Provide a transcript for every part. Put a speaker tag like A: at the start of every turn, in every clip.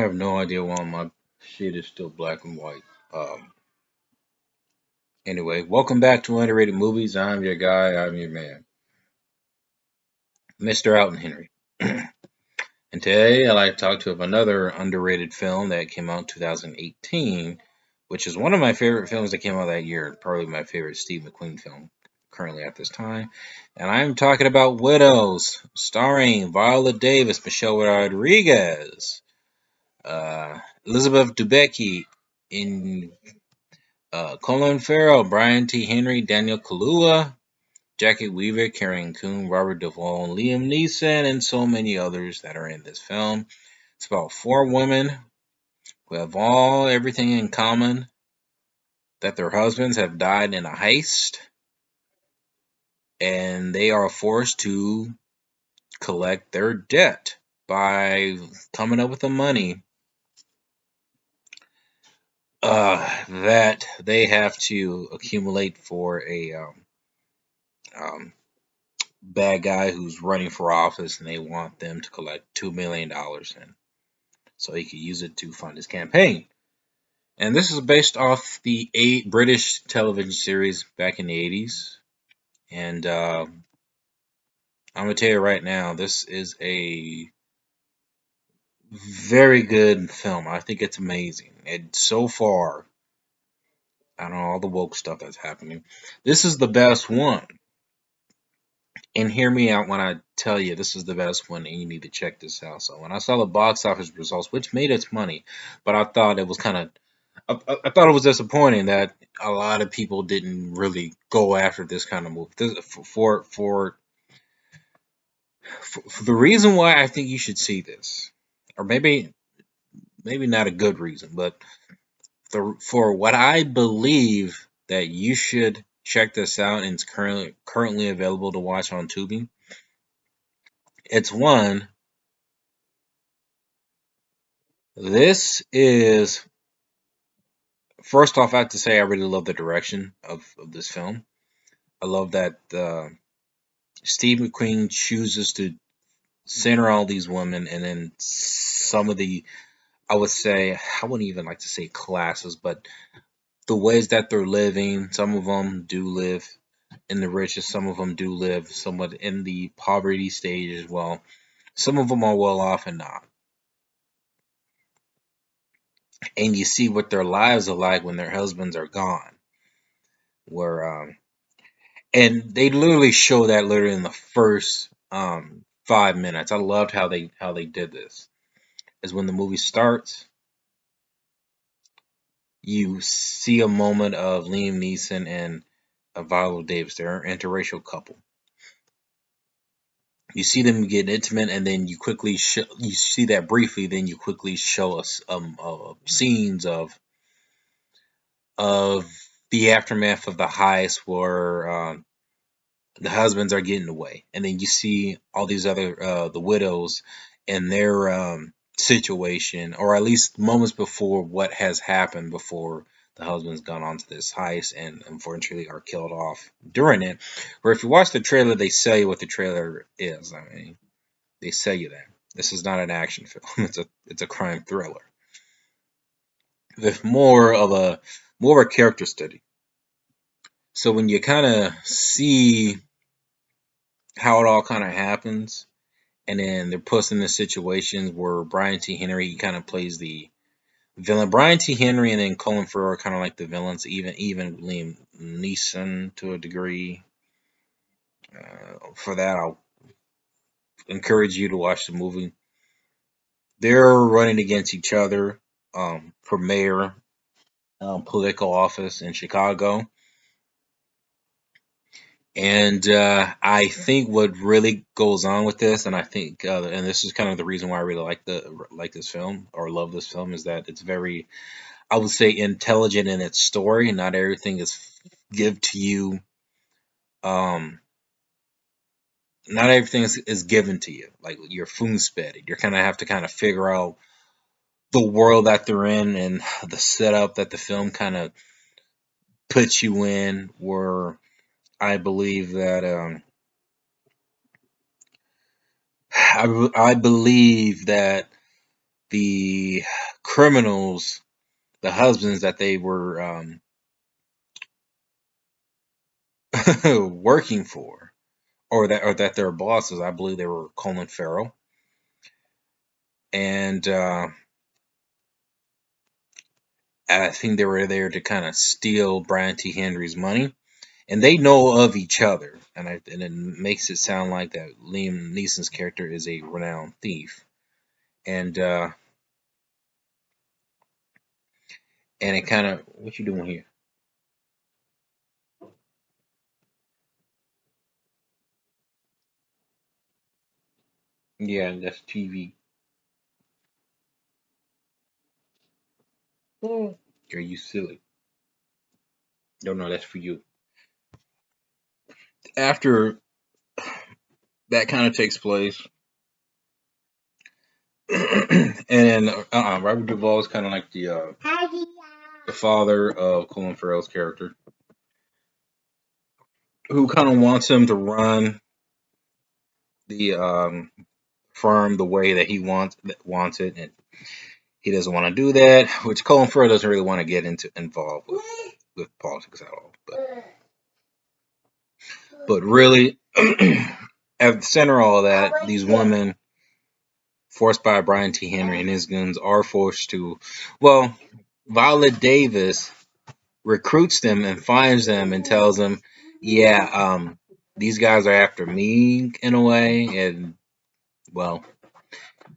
A: have no idea why my shit is still black and white. Um, anyway, welcome back to Underrated Movies. I'm your guy. I'm your man, Mr. Alton Henry. And today I'd like to talk to you about another underrated film that came out in 2018, which is one of my favorite films that came out that year. Probably my favorite Steve McQueen film currently at this time. And I'm talking about Widows, starring Viola Davis, Michelle Rodriguez, Elizabeth Debicki, in Colin Farrell, Brian T. Henry, Daniel Kaluuya, Jackie Weaver, Karen Coon, Robert Duvall, Liam Neeson, and so many others that are in this film. It's about four women who have all everything in common, that their husbands have died in a heist, and they are forced to collect their debt by coming up with the money that they have to accumulate for a um, bad guy who's running for office, and they want them to collect $2 million, and so he could use it to fund his campaign. And this is based off the British television series back in the 80s. And I'm gonna tell you right now, this is a very good film. I think it's amazing. And so far, I don't know all the woke stuff that's happening. This is the best one. And hear me out when I tell you this is the best one, and you need to check this out. So when I saw the box office results, which made its money, but I thought it was kind of, I thought it was disappointing that a lot of people didn't really go after this kind of movie. For the reason why I think you should see this, or maybe not a good reason, but for what I believe that you should check this out, and it's currently available to watch on Tubi. It's one. This is first off. I have to say I really love the direction of this film. I love that Steve McQueen chooses to center all these women, and then some of the, I would say, I wouldn't even like to say classes, but the ways that they're living. Some of them do live in the riches. Some of them do live somewhat in the poverty stage as well. Some of them are well off and not. And you see what their lives are like when their husbands are gone. Where and they literally show that literally in the first 5 minutes. I loved how they did this. Is when the movie starts, you see a moment of Liam Neeson and Viola Davis. They're an interracial couple. You see them get intimate, and then you see that briefly. Then you quickly show us scenes of the aftermath of the heist, where the husbands are getting away, and then you see all these other the widows and their situation, or at least moments before what has happened before the husband's gone on to this heist and unfortunately are killed off during it. Where if you watch the trailer, they sell you what the trailer is. I mean, they sell you that this is not an action film. It's a crime thriller. It's more of a character study. So when you kind of see how it all kind of happens, and then they're put in the situations where Brian T. Henry kind of plays the villain. Brian T. Henry and then Colin Farrell are kind of like the villains. Even Liam Neeson to a degree. For that, I'll encourage you to watch the movie. They're running against each other for mayor political office in Chicago. And I think what really goes on with this, and I think, and this is kind of the reason why I really like this film or love this film, is that it's very, I would say, intelligent in its story. Not everything is give to you. Um, Not everything is given to you. Like you're spoon fed. You kind of have to kind of figure out the world that they're in and the setup that the film kind of puts you in. Where I believe that I believe that the criminals, the husbands that they were working for, or that their bosses. I believe they were Colin Farrell, and I think they were there to kind of steal Brian T. Henry's money, and they know of each other, and it makes it sound like that Liam Neeson's character is a renowned thief, and and it kind of, what you doing here? Yeah, that's TV. Mm. Are you silly? No, no, that's for you. After that kind of takes place, and Robert Duvall is kind of like the father of Colin Farrell's character, who kind of wants him to run the firm the way that he wants it, and he doesn't want to do that. Which Colin Farrell doesn't really want to get into involved with politics at all. But really, at the center of all of that, these women, forced by Brian T. Henry and his goons, are forced to. Well, Violet Davis recruits them and finds them and tells them, "Yeah, these guys are after me in a way, and well,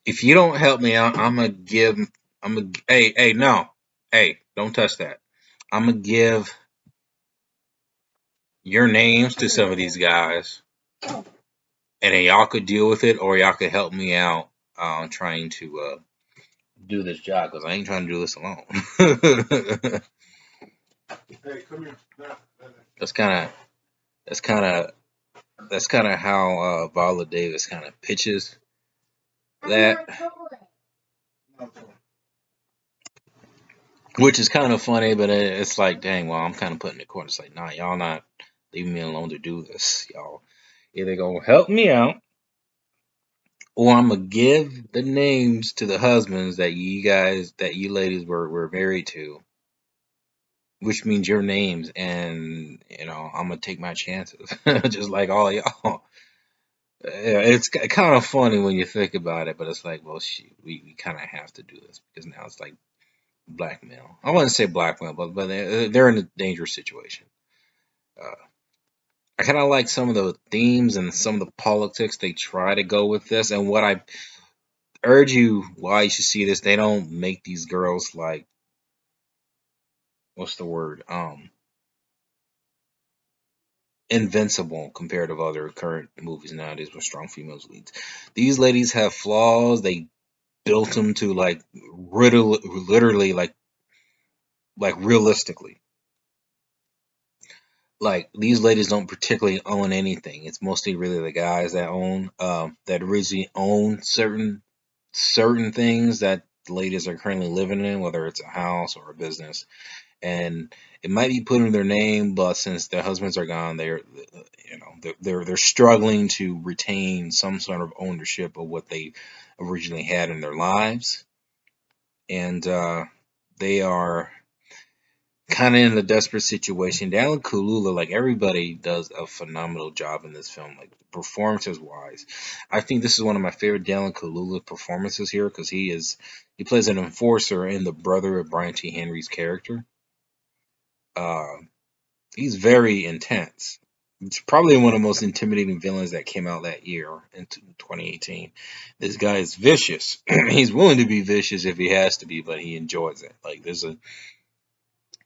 A: if you don't help me out, I'm gonna give. I'm gonna. Hey, no, hey, don't touch that. I'm gonna give your names to some of these guys, and then y'all could deal with it, or y'all could help me out trying to do this job because I ain't trying to do this alone." that's kind of that's kind of that's kind of how Viola Davis kind of pitches that, which is kind of funny, but it's like, dang, well, I'm kind of putting the corner. It's like, nah, y'all not leaving me alone to do this. Y'all either gonna help me out, or I'm gonna give the names to the husbands that you ladies were married to, which means your names, and I'm gonna take my chances, just like all y'all. Yeah, it's kind of funny when you think about it, but it's like, well, shoot, we kind of have to do this because now it's like blackmail. I wouldn't say blackmail, but they're in a dangerous situation. Uh, I kind of like some of the themes and some of the politics they try to go with this, and what I urge you why you should see this. They don't make these girls like, what's the word, invincible compared to other current movies nowadays with strong females leads. These ladies have flaws. They built them to like literally like realistically. Like these ladies don't particularly own anything. It's mostly really the guys that own that originally own certain things that the ladies are currently living in, whether it's a house or a business. And it might be put in their name, but since their husbands are gone, they're struggling to retain some sort of ownership of what they originally had in their lives, and they are kind of in a desperate situation. Daniel Kaluuya, like everybody, does a phenomenal job in this film, like performances wise. I think this is one of my favorite Daniel Kaluuya performances here because he plays an enforcer and the brother of Brian T. Henry's character. Uh, he's very intense. It's probably one of the most intimidating villains that came out that year in 2018. This guy is vicious. He's willing to be vicious if he has to be, but he enjoys it. Like there's a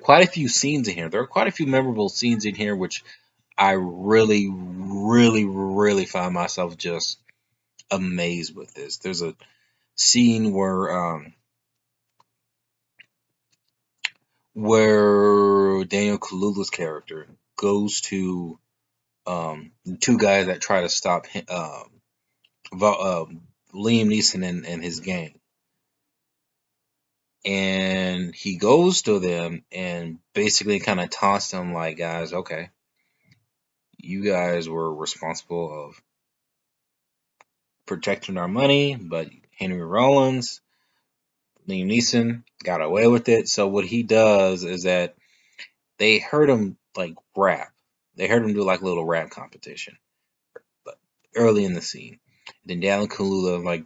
A: quite a few scenes in here. There are quite a few memorable scenes in here, which I really, really, really find myself just amazed with this. There's a scene where Daniel Kaluuya's character goes to the two guys that try to stop Liam Neeson and his gang. And he goes to them and basically kind of taunts them like, guys, okay, you guys were responsible of protecting our money, but Henry Rollins Liam Neeson got away with it. So what he does is that they heard him like rap. They heard him do like a little rap competition, but early in the scene. Then Dallin Kalula like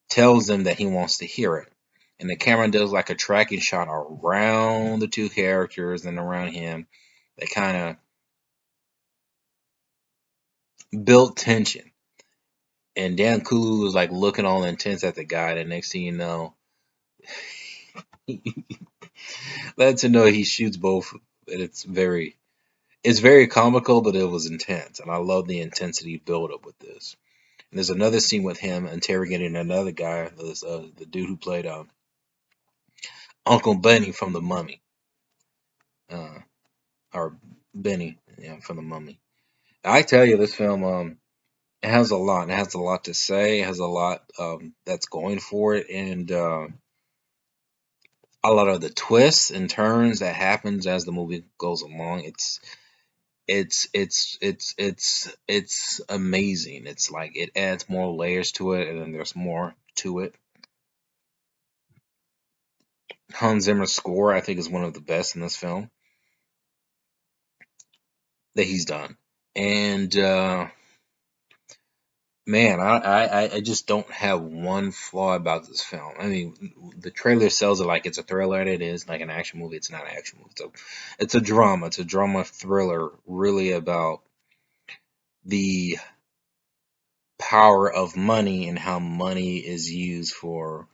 A: tells them that he wants to hear it. And the camera does like a tracking shot around the two characters and around him. They kind of built tension. And Dan Kulu was like looking all intense at the guy. The next thing you know, let to know he shoots both. And it's very comical, but it was intense. And I love the intensity build up with this. And there's another scene with him interrogating another guy, the dude who played Uncle Benny from The Mummy, uh, or Benny, yeah, from The Mummy. I tell you, this film, it has a lot. It has a lot to say. It has a lot that's going for it, and a lot of the twists and turns that happens as the movie goes along. It's amazing. It's like it adds more layers to it, and then there's more to it. Hans Zimmer's score, I think, is one of the best in this film that he's done. And man, I just don't have one flaw about this film. I mean, the trailer sells it like it's a thriller, and it is like an action movie. It's not an action movie. So it's a drama. It's a drama thriller, really about the power of money and how money is used for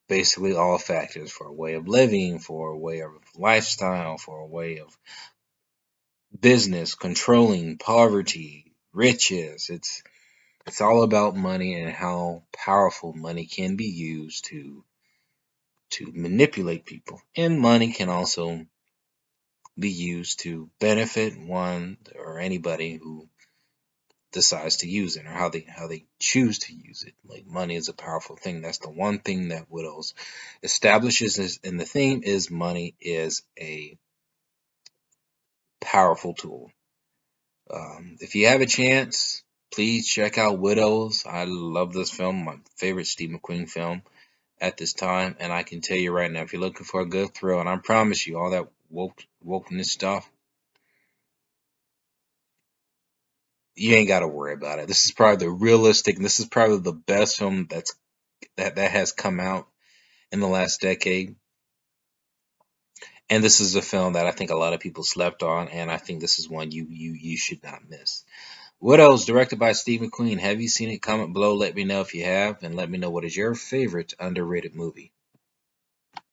A: basically all factors, for a way of living, for a way of lifestyle, for a way of business, controlling poverty, riches. It's all about money and how powerful money can be used to manipulate people. And money can also be used to benefit one or anybody who decides to use it, or how they choose to use it. Like money is a powerful thing. That's the one thing that Widows establishes and the theme is money is a powerful tool. If you have a chance, please check out Widows. I love this film, my favorite Steve McQueen film at this time. And I can tell you right now, if you're looking for a good thrill, and I promise you, all that wokeness stuff, you ain't got to worry about it. This is probably the realistic. This is probably the best film that has come out in the last decade. And this is a film that I think a lot of people slept on, and I think this is one you should not miss. Widows, directed by Steve McQueen. Have you seen it? Comment below. Let me know if you have, and let me know what is your favorite underrated movie.